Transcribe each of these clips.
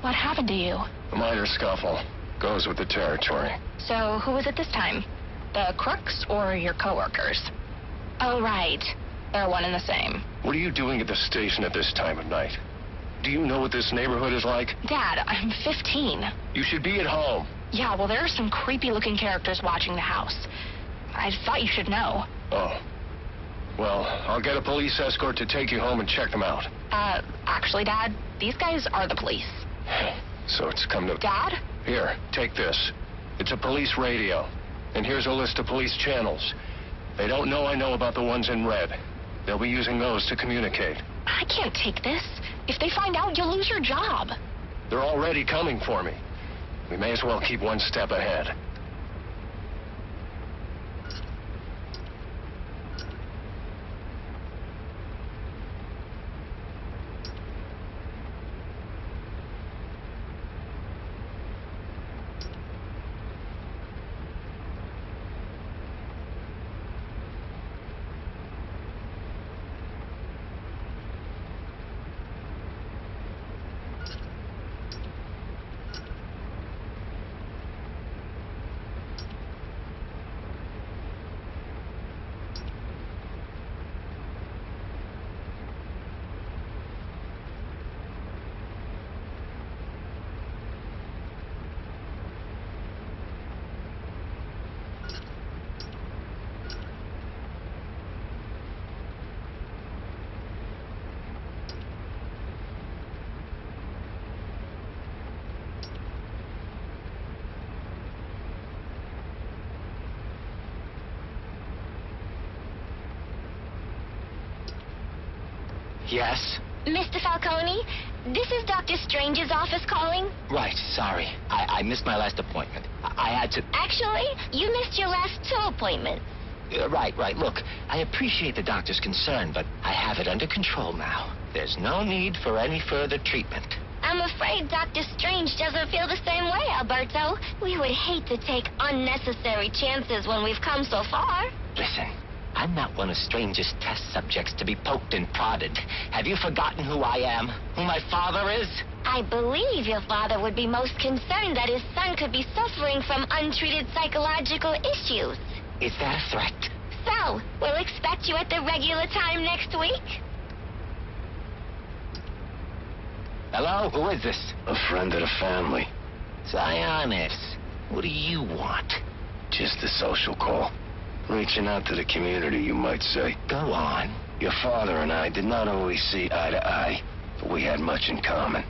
What happened to you? A minor scuffle. Goes with the territory. So, who was it this time? The crooks or your coworkers? Oh, right. They're one and the same. What are you doing at the station at this time of night? Do you know what this neighborhood is like? Dad, I'm 15. You should be at home. Yeah, well, there are some creepy-looking characters watching the house. I thought you should know. Oh. Well, I'll get a police escort to take you home and check them out. Actually, Dad, these guys are the police. So it's come to... Dad? Here, take this. It's a police radio. And here's a list of police channels. They don't know I know about the ones in red. They'll be using those to communicate. I can't take this. If they find out, you'll lose your job. They're already coming for me. We may as well keep one step ahead. Yes? Mr. Falcone, this is Dr. Strange's office calling. Right, sorry. I missed my last appointment. I had to... Actually, you missed your last 2 appointments. Right. Look, I appreciate the doctor's concern, but I have it under control now. There's no need for any further treatment. I'm afraid Dr. Strange doesn't feel the same way, Alberto. We would hate to take unnecessary chances when we've come so far. Listen, I'm not one of Strange's test subjects to be poked and prodded. Have you forgotten who I am? Who my father is? I believe your father would be most concerned that his son could be suffering from untreated psychological issues. Is that a threat? So, we'll expect you at the regular time next week. Hello? Who is this? A friend of the family. Cyrus, what do you want? Just a social call. Reaching out to the community, you might say. Go on. Your father and I did not always see eye to eye, but we had much in common.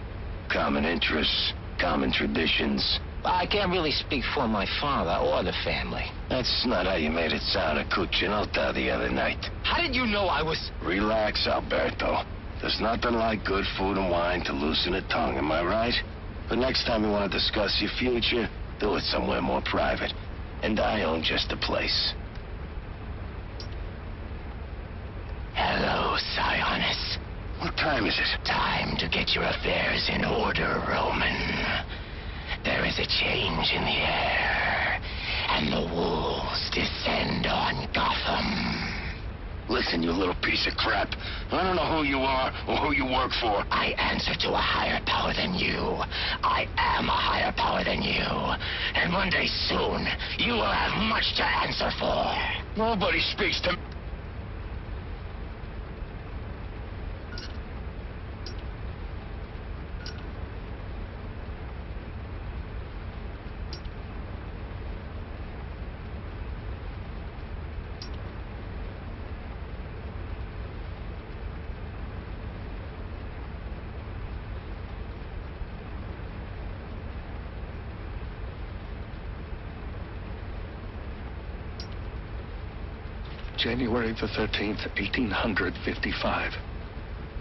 Common interests, common traditions. I can't really speak for my father or the family. That's not how you made it sound at Cucinota the other night. How did you know I was... Relax, Alberto. There's nothing like good food and wine to loosen a tongue, am I right? But next time you want to discuss your future, do it somewhere more private. And I own just the place. Hello, Cyrus. What time is it? Time to get your affairs in order, Roman. There is a change in the air, and the wolves descend on Gotham. Listen, you little piece of crap. I don't know who you are or who you work for. I answer to a higher power than you. I am a higher power than you. And one day soon, you will have much to answer for. Nobody speaks to me. January the 13th, 1855.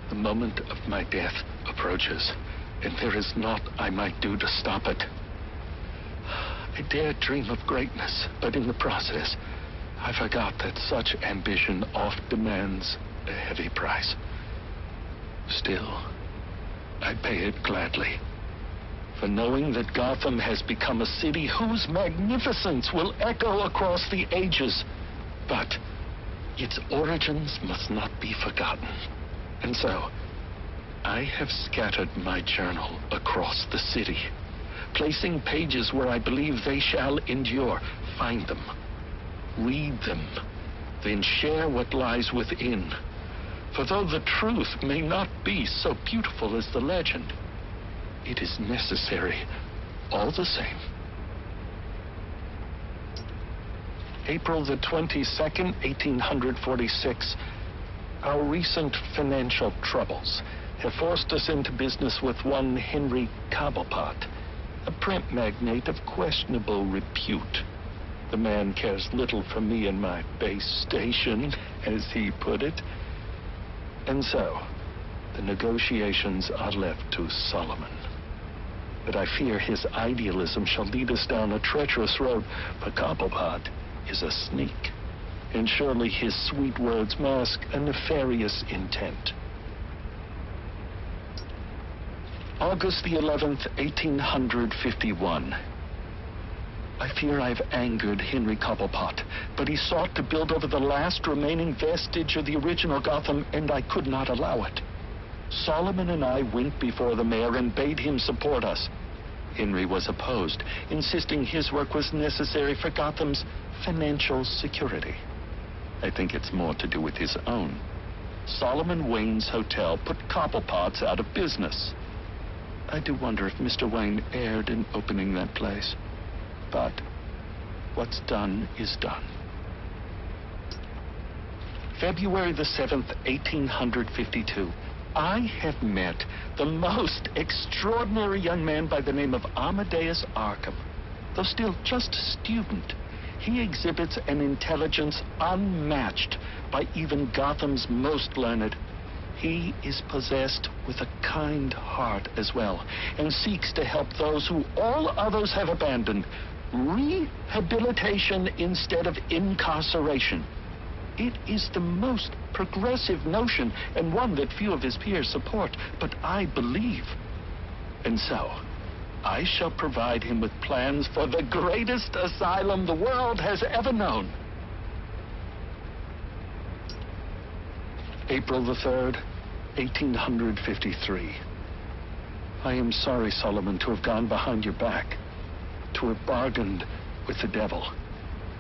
The moment of my death approaches, and there is naught I might do to stop it. I dared dream of greatness, but in the process, I forgot that such ambition oft demands a heavy price. Still, I pay it gladly. For knowing that Gotham has become a city whose magnificence will echo across the ages. But its origins must not be forgotten. And so, I have scattered my journal across the city, placing pages where I believe they shall endure. Find them, read them, then share what lies within. For though the truth may not be so beautiful as the legend, it is necessary all the same. April the 22nd, 1846. Our recent financial troubles have forced us into business with one Henry Cobblepot, a print magnate of questionable repute. The man cares little for me and my base station, as he put it. And so, the negotiations are left to Solomon. But I fear his idealism shall lead us down a treacherous road, for Cobblepot is a sneak, and surely his sweet words mask a nefarious intent. August the 11th, 1851. I fear I've angered Henry Cobblepot, but he sought to build over the last remaining vestige of the original Gotham, and I could not allow it. Solomon and I went before the mayor and bade him support us. Henry was opposed, insisting his work was necessary for Gotham's financial security. I think it's more to do with his own. Solomon Wayne's hotel put Cobblepots out of business. I do wonder if Mr. Wayne erred in opening that place. But what's done is done. February the 7th, 1852. I have met the most extraordinary young man by the name of Amadeus Arkham. Though still just a student, he exhibits an intelligence unmatched by even Gotham's most learned. He is possessed with a kind heart as well, and seeks to help those who all others have abandoned. Rehabilitation instead of incarceration. It is the most progressive notion, and one that few of his peers support, but I believe. And so, I shall provide him with plans for the greatest asylum the world has ever known. April the 3rd, 1853. I am sorry, Solomon, to have gone behind your back, to have bargained with the devil.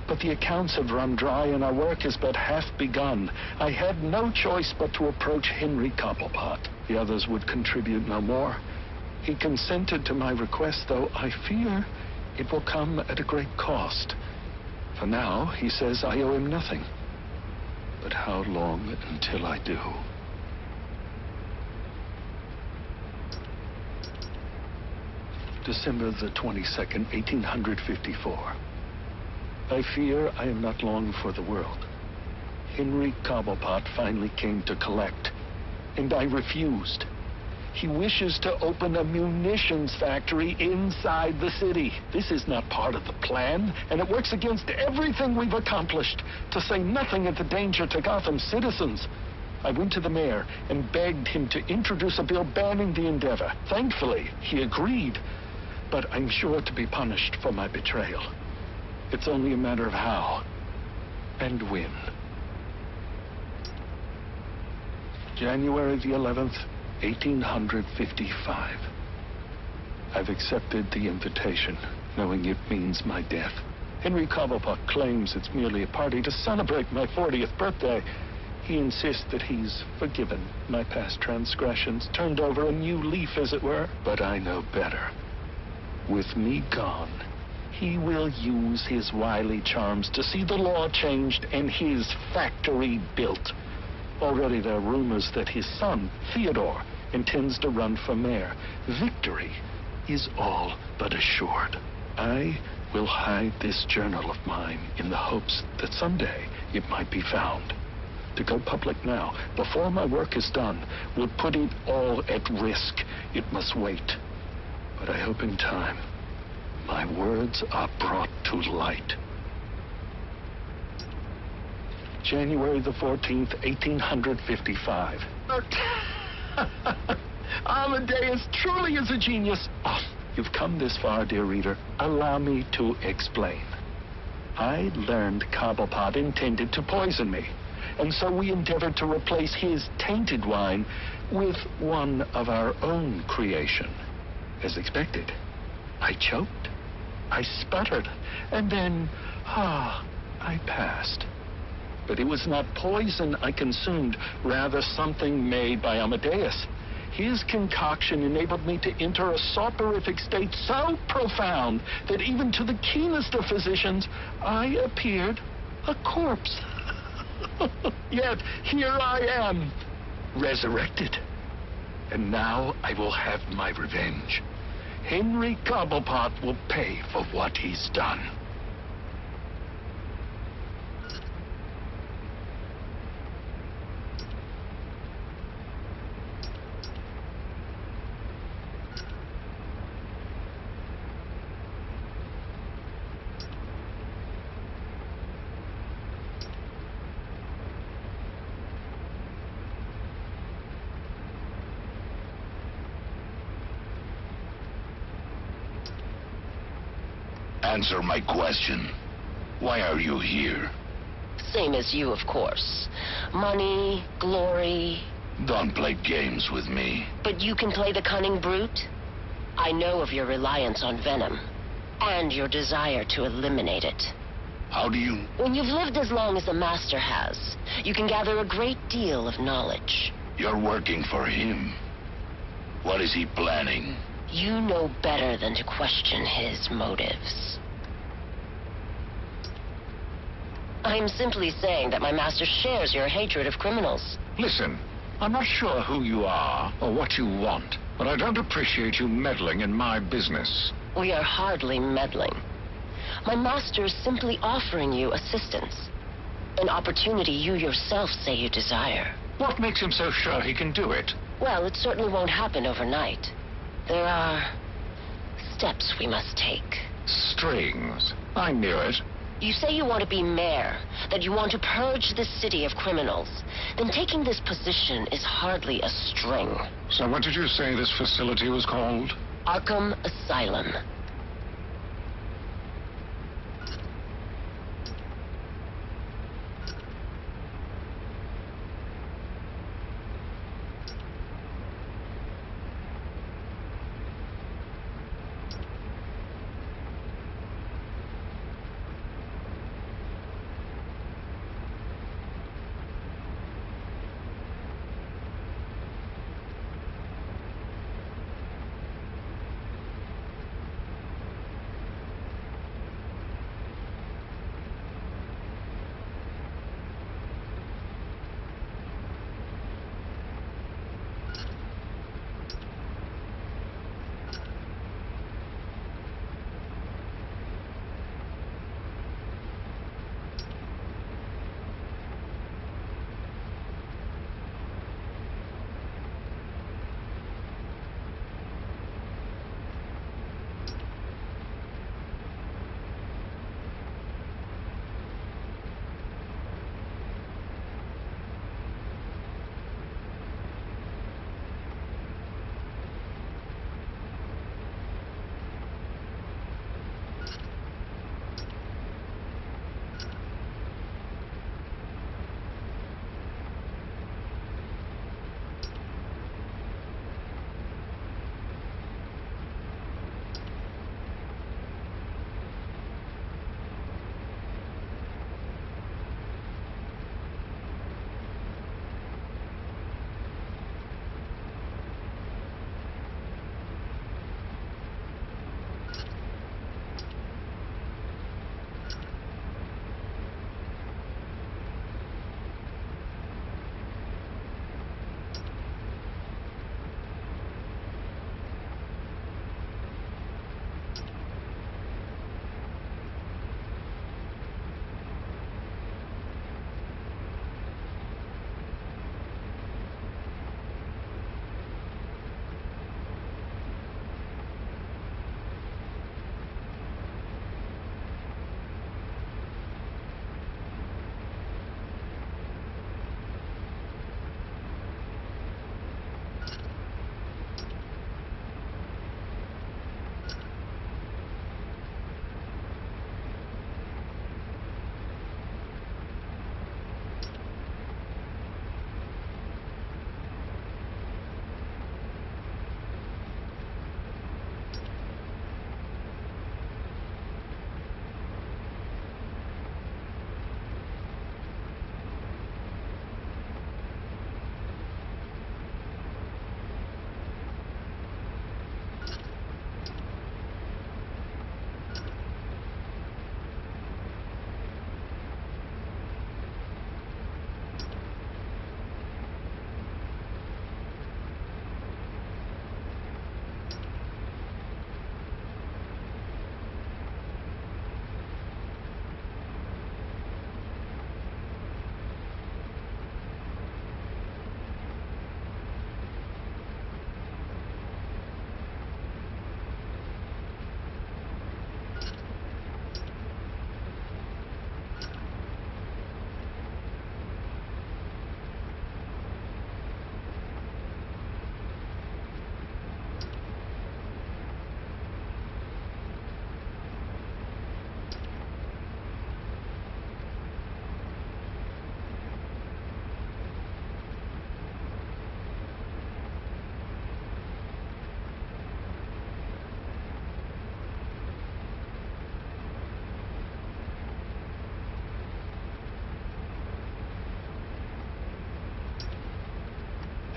But the accounts have run dry, and our work has but half begun. I had no choice but to approach Henry Cobblepot. The others would contribute no more. He consented to my request, though I fear it will come at a great cost. For now, he says I owe him nothing. But how long until I do? December the 22nd, 1854. I fear I am not long for the world. Henry Cobblepot finally came to collect, and I refused. He wishes to open a munitions factory inside the city. This is not part of the plan, and it works against everything we've accomplished, to say nothing of the danger to Gotham citizens. I went to the mayor and begged him to introduce a bill banning the endeavor. Thankfully, he agreed, but I'm sure to be punished for my betrayal. It's only a matter of how and when. January the 11th, 1855. I've accepted the invitation, knowing it means my death. Henry Cobblepot claims it's merely a party to celebrate my 40th birthday. He insists that he's forgiven my past transgressions, turned over a new leaf, as it were. But I know better. With me gone, he will use his wily charms to see the law changed and his factory built. Already there are rumors that his son, Theodore, intends to run for mayor. Victory is all but assured. I will hide this journal of mine in the hopes that someday it might be found. To go public now, before my work is done, will put it all at risk. It must wait. But I hope in time my words are brought to light. January the 14th, 1855. Amadeus truly is a genius. Oh, you've come this far, dear reader. Allow me to explain. I learned Cobblepot intended to poison me, and so we endeavored to replace his tainted wine with one of our own creation. As expected, I choked, I sputtered, and then, I passed. But it was not poison I consumed, rather something made by Amadeus. His concoction enabled me to enter a soporific state so profound that even to the keenest of physicians, I appeared a corpse. Yet here I am, resurrected. And now I will have my revenge. Henry Cobblepot will pay for what he's done. Answer my question. Why are you here? Same as you, of course. Money, glory. Don't play games with me. But you can play the cunning brute? I know of your reliance on venom, and your desire to eliminate it. How do you... When you've lived as long as the Master has, you can gather a great deal of knowledge. You're working for him. What is he planning? You know better than to question his motives. I'm simply saying that my master shares your hatred of criminals. Listen, I'm not sure who you are or what you want, but I don't appreciate you meddling in my business. We are hardly meddling. My master is simply offering you assistance. An opportunity you yourself say you desire. What makes him so sure he can do it? Well, it certainly won't happen overnight. There are steps we must take. Strings. I knew it. You say you want to be mayor, that you want to purge the city of criminals. Then taking this position is hardly a string. So what did you say this facility was called? Arkham Asylum.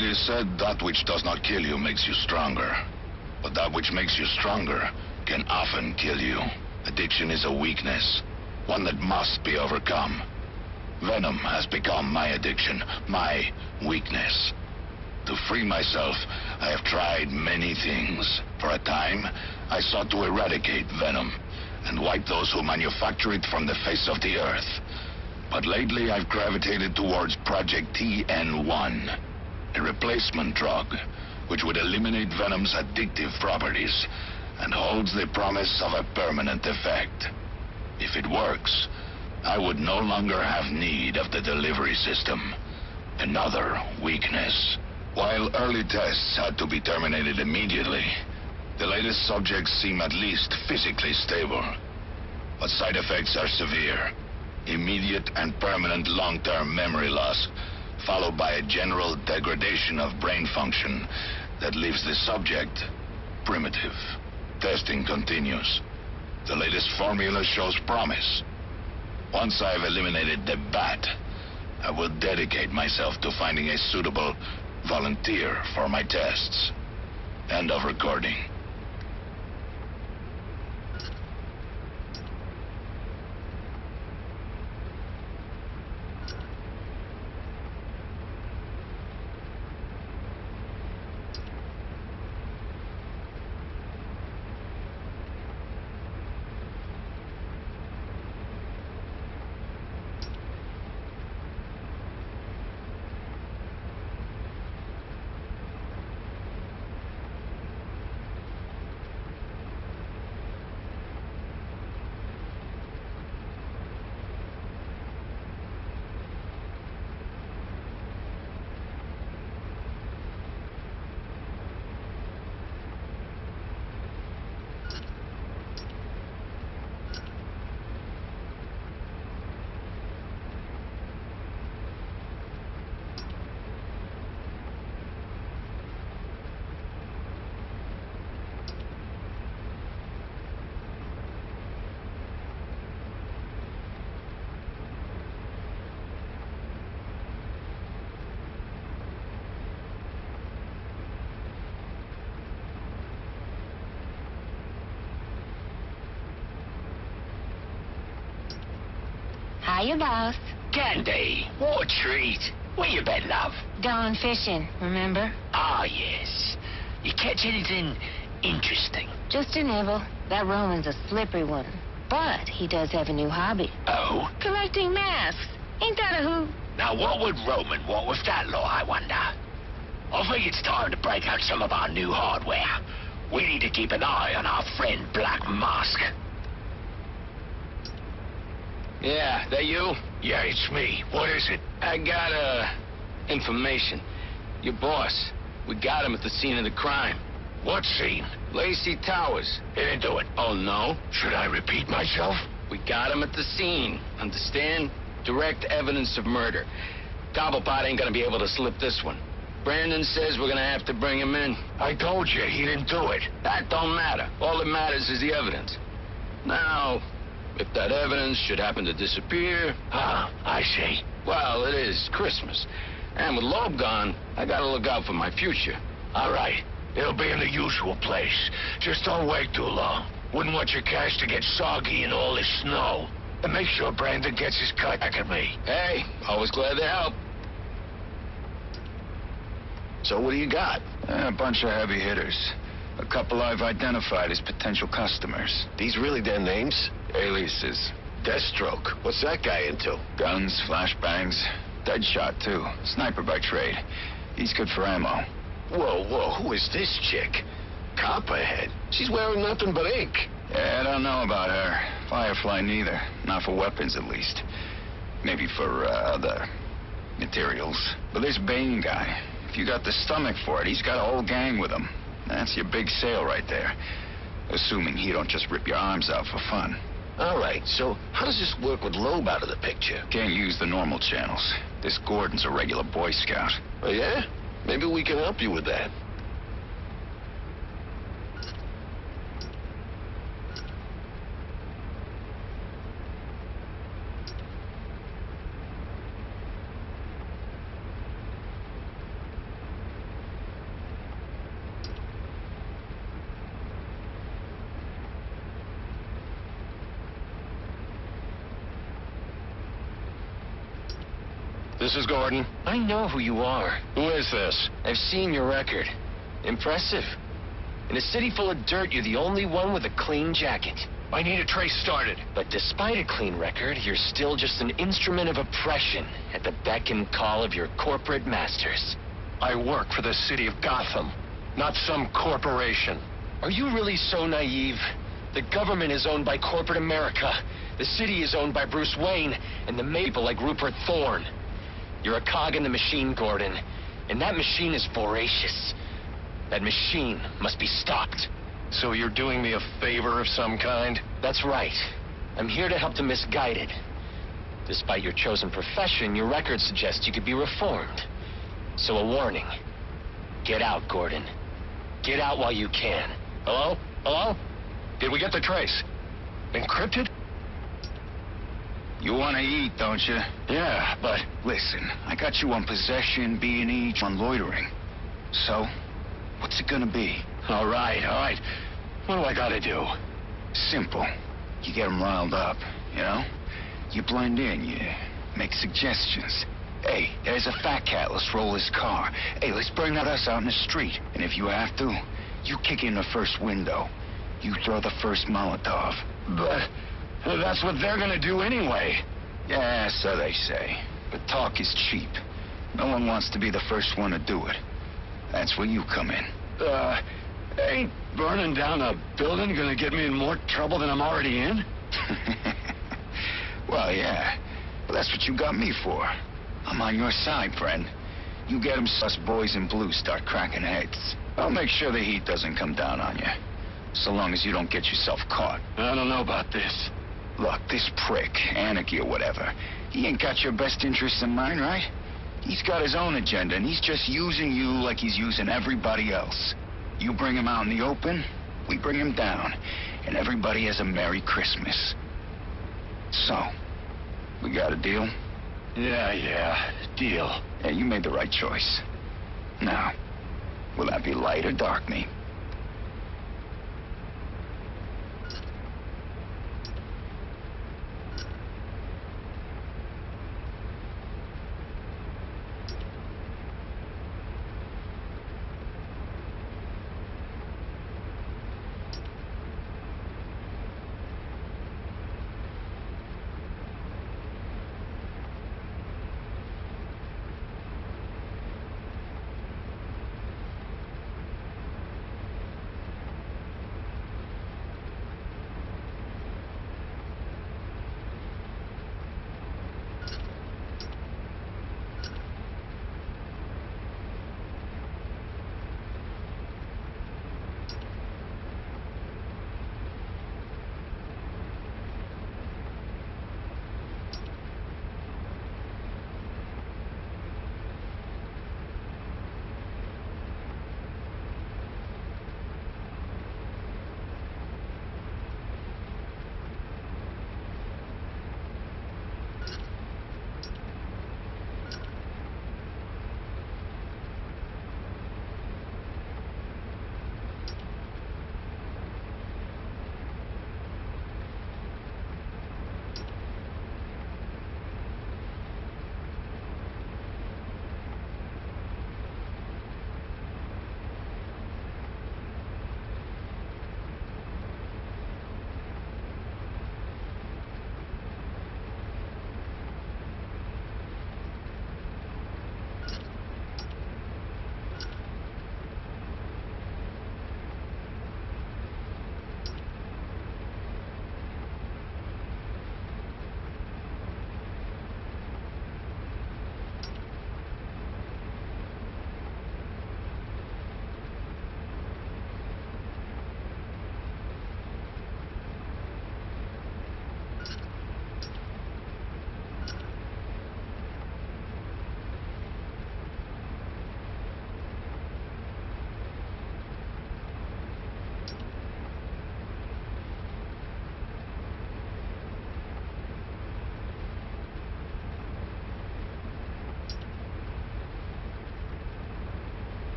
It is said that which does not kill you makes you stronger. But that which makes you stronger can often kill you. Addiction is a weakness, one that must be overcome. Venom has become my addiction, my weakness. To free myself, I have tried many things. For a time, I sought to eradicate Venom and wipe those who manufacture it from the face of the earth. But lately, I've gravitated towards Project TN1, a replacement drug, which would eliminate Venom's addictive properties and holds the promise of a permanent effect. If it works, I would no longer have need of the delivery system. Another weakness. While early tests had to be terminated immediately, the latest subjects seem at least physically stable. But side effects are severe. Immediate and permanent long-term memory loss, followed by a general degradation of brain function that leaves the subject primitive. Testing continues. The latest formula shows promise. Once I've eliminated the bat, I will dedicate myself to finding a suitable volunteer for my tests. End of recording. Hiya, boss. Candy, what a treat. Where you been, love? Gone fishing, remember? Ah, yes. You catch anything interesting? Just a nibble. That Roman's a slippery one. But he does have a new hobby. Oh? Collecting masks. Ain't that a hoot? Now, what would Roman want with that law, I wonder? I think it's time to break out some of our new hardware. We need to keep an eye on our friend Black Mask. Yeah, that you? Yeah, it's me. What is it? I got, information. Your boss. We got him at the scene of the crime. What scene? Lacey Towers. He didn't do it. Oh, no? Should I repeat myself? We got him at the scene. Understand? Direct evidence of murder. Cobblepot ain't gonna be able to slip this one. Brandon says we're gonna have to bring him in. I told you, he didn't do it. That don't matter. All that matters is the evidence. Now, if that evidence should happen to disappear... Ah, I see. Well, it is Christmas. And with Loeb gone, I gotta look out for my future. All right. It'll be in the usual place. Just don't wait too long. Wouldn't want your cash to get soggy in all this snow. And make sure Brandon gets his cut back at me. Hey, always glad to help. So what do you got? A bunch of heavy hitters. A couple I've identified as potential customers. These really their names? Aliases. Deathstroke. What's that guy into? Guns, flashbangs. Deadshot, too. Sniper by trade. He's good for ammo. Whoa, who is this chick? Copperhead. She's wearing nothing but ink. Yeah, I don't know about her. Firefly neither. Not for weapons, at least. Maybe for, other materials. But this Bane guy, if you got the stomach for it, he's got a whole gang with him. That's your big sale right there. Assuming he don't just rip your arms out for fun. All right, so how does this work with Loeb out of the picture? Can't use the normal channels. This Gordon's a regular Boy Scout. Oh, yeah? Maybe we can help you with that. This is Gordon. I know who you are. Who is this? I've seen your record. Impressive. In a city full of dirt, you're the only one with a clean jacket. I need a trace started. But despite a clean record, you're still just an instrument of oppression at the beck and call of your corporate masters. I work for the city of Gotham, not some corporation. Are you really so naive? The government is owned by corporate America. The city is owned by Bruce Wayne, and the people like Rupert Thorne. You're a cog in the machine, Gordon, and that machine is voracious. That machine must be stopped. So you're doing me a favor of some kind? That's right. I'm here to help the misguided. Despite your chosen profession, your record suggests you could be reformed. So a warning. Get out, Gordon. Get out while you can. Hello? Hello? Did we get the trace? Encrypted? You want to eat, don't you? Yeah, but... Listen, I got you on possession, B&E, on loitering. So, what's it gonna be? All right. What do I gotta do? Simple. You get them riled up, you know? You blend in, you make suggestions. Hey, there's a fat cat, let's roll his car. Hey, let's bring that us out in the street. And if you have to, you kick in the first window. You throw the first Molotov. But that's what they're gonna do anyway. Yeah, so they say. But talk is cheap. No one wants to be the first one to do it. That's where you come in. Ain't burning down a building gonna get me in more trouble than I'm already in? Well, yeah. But that's what you got me for. I'm on your side, friend. You get them sus boys in blue start cracking heads. I'll make sure the heat doesn't come down on you. So long as you don't get yourself caught. I don't know about this. Look, this prick, Anarchy or whatever, he ain't got your best interests in mind, right? He's got his own agenda, and he's just using you like he's using everybody else. You bring him out in the open, we bring him down, and everybody has a Merry Christmas. So, we got a deal? Yeah, deal. Yeah, you made the right choice. Now, will that be light or dark meat?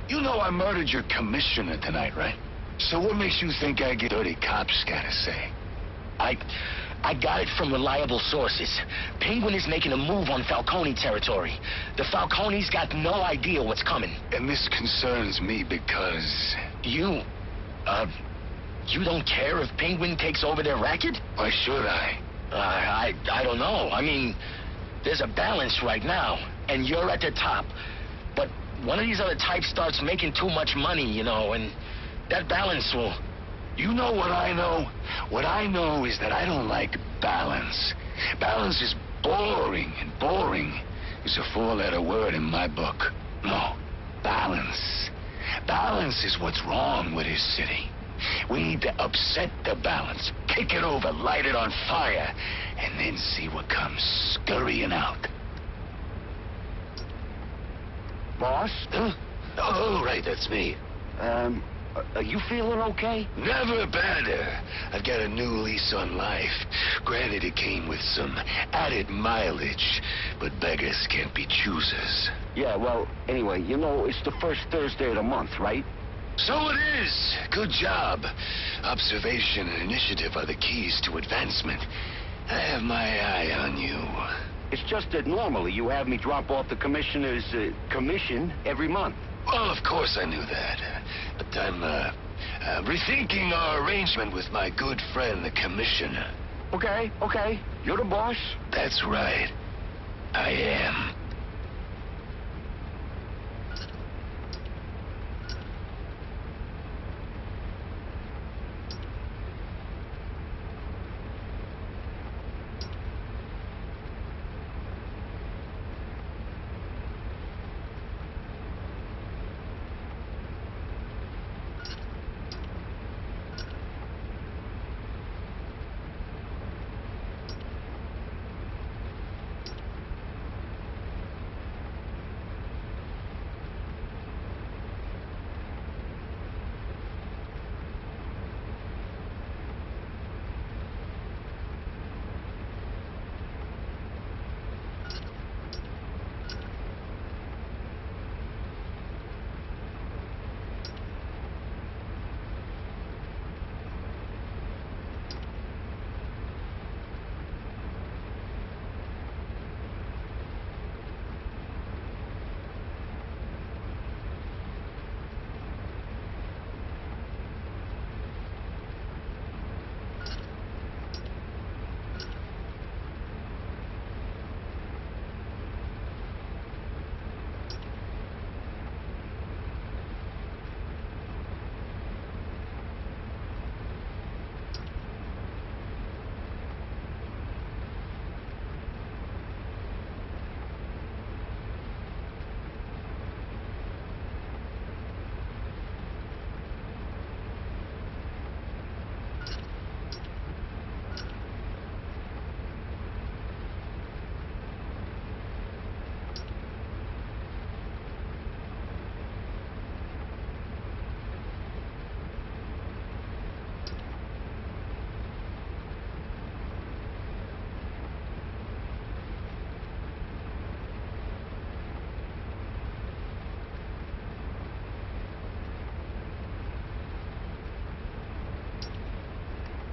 You know I murdered your commissioner tonight, right? So what makes you think I get dirty cops gotta say? I got it from reliable sources. Penguin is making a move on Falcone territory. The Falcone's got no idea what's coming. And this concerns me because... You don't care if Penguin takes over their racket? Why should I? I don't know. I mean, there's a balance right now, and you're at the top. But one of these other types starts making too much money, you know, and that balance will... You know what I know? What I know is that I don't like balance. Balance is boring, and boring is a four-letter word in my book. No, balance. Balance is what's wrong with this city. We need to upset the balance, kick it over, light it on fire, and then see what comes scurrying out. Boss? Huh? Oh, right, that's me. Are you feeling okay? Never better. I've got a new lease on life. Granted, it came with some added mileage, but beggars can't be choosers. Yeah, well, anyway, you know, it's the first Thursday of the month, right? So it is. Good job. Observation and initiative are the keys to advancement. I have my eye on you. It's just that normally you have me drop off the commissioner's commission every month. Well, of course I knew that. But I'm rethinking our arrangement with my good friend, the commissioner. Okay. You're the boss? That's right. I am.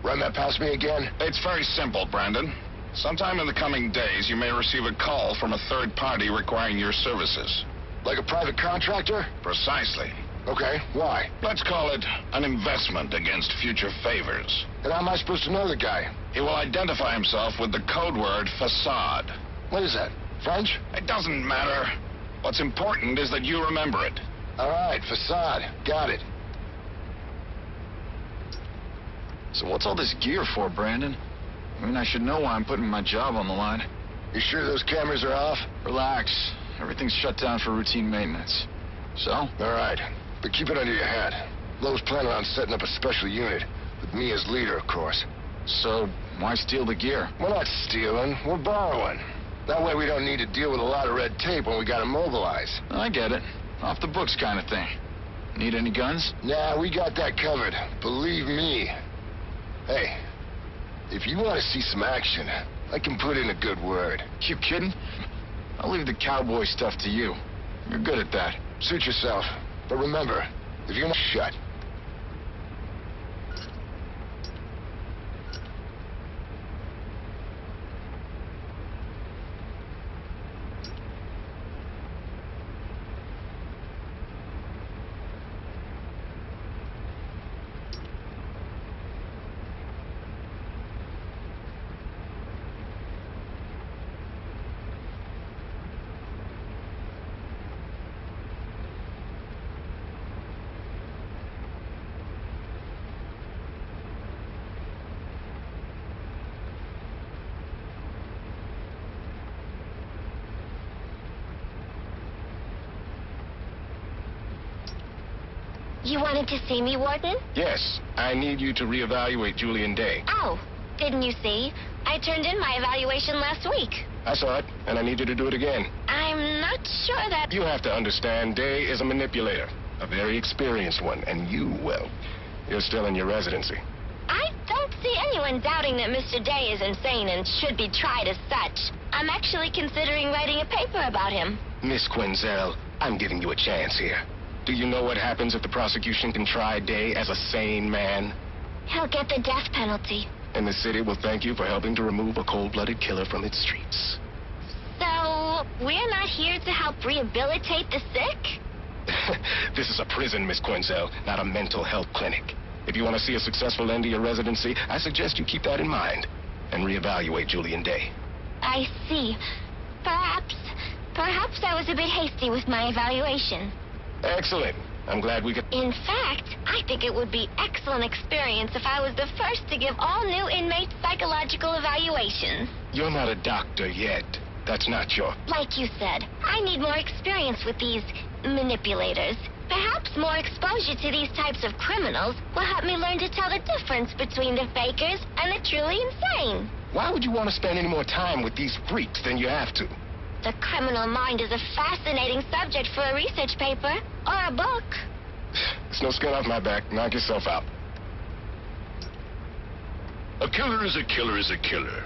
Run that past me again? It's very simple, Brandon. Sometime in the coming days, you may receive a call from a third party requiring your services. Like a private contractor? Precisely. Okay, why? Let's call it an investment against future favors. And how am I supposed to know the guy? He will identify himself with the code word facade. What is that, French? It doesn't matter. What's important is that you remember it. All right, facade. Got it. So what's all this gear for, Brandon? I mean, I should know why I'm putting my job on the line. You sure those cameras are off? Relax. Everything's shut down for routine maintenance. So? All right, but keep it under your hat. Lowe's planning on setting up a special unit, with me as leader, of course. So, why steal the gear? We're not stealing, we're borrowing. That way we don't need to deal with a lot of red tape when we gotta mobilize. I get it. Off the books kind of thing. Need any guns? Nah, we got that covered. Believe me. Hey, if you want to see some action, I can put in a good word. You kidding? I'll leave the cowboy stuff to you. You're good at that. Suit yourself. But remember, if you're not shut. You wanted to see me, Warden? Yes, I need you to reevaluate Julian Day. Oh, didn't you see? I turned in my evaluation last week. I saw it, and I need you to do it again. I'm not sure that... You have to understand, Day is a manipulator, a very experienced one, and you, well, you're still in your residency. I don't see anyone doubting that Mr. Day is insane and should be tried as such. I'm actually considering writing a paper about him. Miss Quinzel, I'm giving you a chance here. Do you know what happens if the prosecution can try Day as a sane man? He'll get the death penalty. And the city will thank you for helping to remove a cold-blooded killer from its streets. So, we're not here to help rehabilitate the sick? This is a prison, Miss Quinzel, not a mental health clinic. If you want to see a successful end to your residency, I suggest you keep that in mind and reevaluate Julian Day. I see. Perhaps I was a bit hasty with my evaluation. Excellent. I'm glad we could... In fact, I think it would be excellent experience if I was the first to give all new inmates psychological evaluations. You're not a doctor yet. That's not your... Like you said, I need more experience with these manipulators. Perhaps more exposure to these types of criminals will help me learn to tell the difference between the fakers and the truly insane. Why would you want to spend any more time with these freaks than you have to? The criminal mind is a fascinating subject for a research paper or a book. There's no skin off my back. Knock yourself out. A killer is a killer is a killer.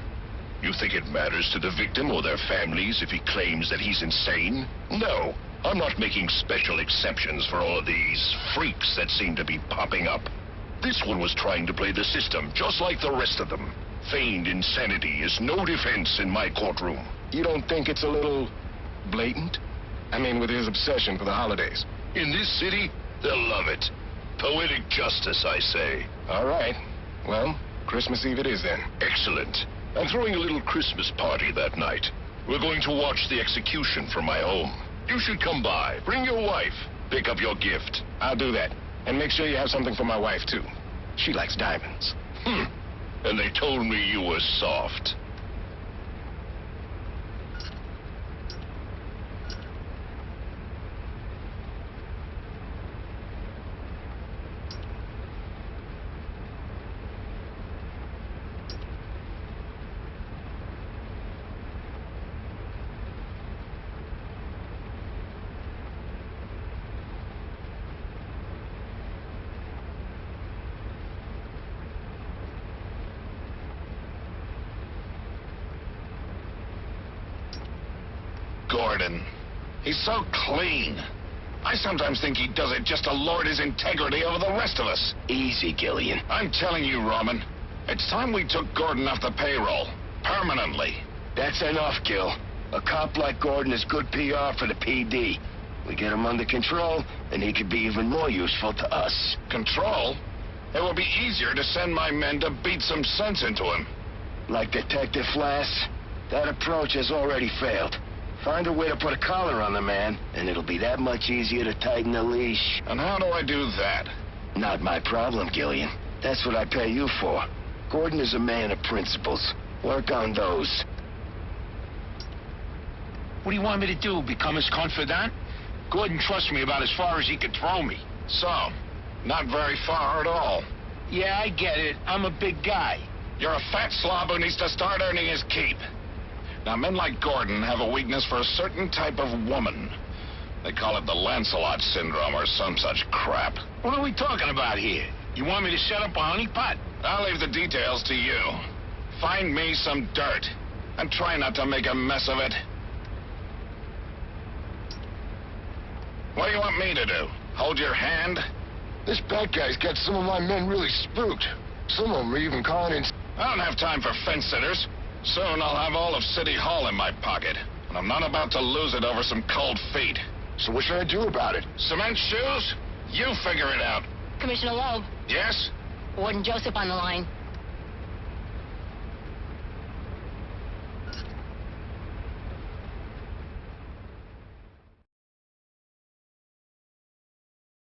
You think it matters to the victim or their families if he claims that he's insane? No, I'm not making special exceptions for all of these freaks that seem to be popping up. This one was trying to play the system just like the rest of them. Feigned insanity is no defense in my courtroom. You don't think it's a little blatant? I mean, with his obsession for the holidays. In this city, they'll love it. Poetic justice, I say. All right. Well, Christmas Eve it is then. Excellent. I'm throwing a little Christmas party that night. We're going to watch the execution from my home. You should come by. Bring your wife. Pick up your gift. I'll do that. And make sure you have something for my wife, too. She likes diamonds. And they told me you were soft. Gordon. He's so clean. I sometimes think he does it just to lord his integrity over the rest of us. Easy, Gillian. I'm telling you, Roman, it's time we took Gordon off the payroll. Permanently. That's enough, Gil. A cop like Gordon is good PR for the PD. We get him under control, and he could be even more useful to us. Control? It will be easier to send my men to beat some sense into him. Like Detective Flass? That approach has already failed. Find a way to put a collar on the man, and it'll be that much easier to tighten the leash. And how do I do that? Not my problem, Gillian. That's what I pay you for. Gordon is a man of principles. Work on those. What do you want me to do, become his confidant? Gordon trusts me about as far as he could throw me. So, not very far at all. Yeah, I get it. I'm a big guy. You're a fat slob who needs to start earning his keep. Now, men like Gordon have a weakness for a certain type of woman. They call it the Lancelot syndrome or some such crap. What are we talking about here? You want me to set up a honeypot? I'll leave the details to you. Find me some dirt, and try not to make a mess of it. What do you want me to do? Hold your hand? This bad guy's got some of my men really spooked. Some of them are even calling in... I don't have time for fence-sitters. Soon I'll have all of City Hall in my pocket. And I'm not about to lose it over some cold feet. So what should I do about it? Cement shoes? You figure it out. Commissioner Loeb, Yes? Warden Joseph on the line.